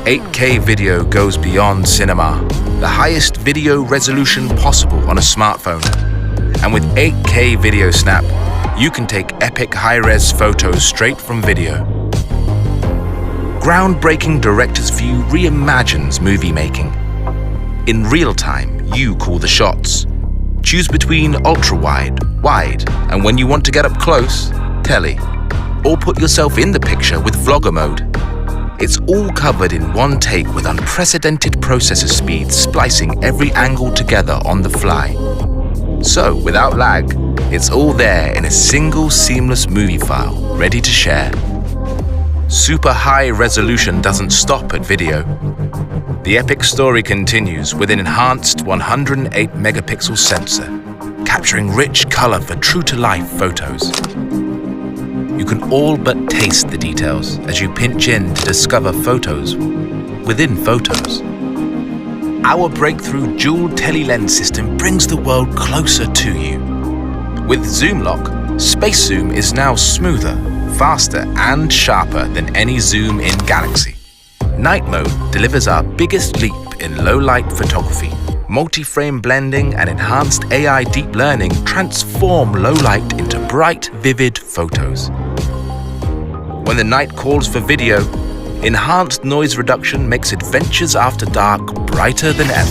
8K video goes beyond cinema, the highest video resolution possible on a smartphone. And with 8K Video Snap, you can take epic high-res photos straight from video. Groundbreaking director's view reimagines movie making. In real time, you call the shots. Choose between ultra-wide, wide, and when you want to get up close, tele. Or put yourself in the picture with vlogger mode. It's all covered in one take with unprecedented processor speed, splicing every angle together on the fly. So, without lag, it's all there in a single seamless movie file, ready to share. Super high resolution doesn't stop at video. The epic story continues with an enhanced 108 megapixel sensor, capturing rich color for true-to-life photos. You can all but taste the details as you pinch in to discover photos within photos. Our breakthrough dual tele-lens system brings the world closer to you. With Zoom Lock, Space Zoom is now smoother, faster, and sharper than any zoom in Galaxy. Night Mode delivers our biggest leap in low-light photography. Multi-frame blending and enhanced AI deep learning transform low light into bright, vivid photos. When the night calls for video, enhanced noise reduction makes adventures after dark brighter than ever.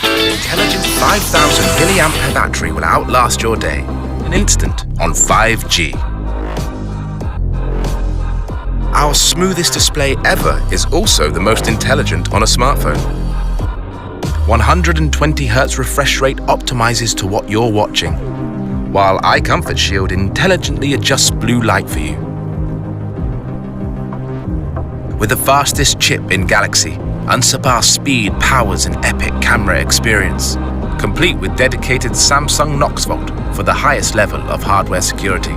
An intelligent 5,000 milliampere battery will outlast your day, an instant on 5G. Our smoothest display ever is also the most intelligent on a smartphone. 120Hz refresh rate optimizes to what you're watching, while Eye Comfort Shield intelligently adjusts blue light for you. With the fastest chip in Galaxy, unsurpassed speed powers an epic camera experience, complete with dedicated Samsung Knox Vault for the highest level of hardware security.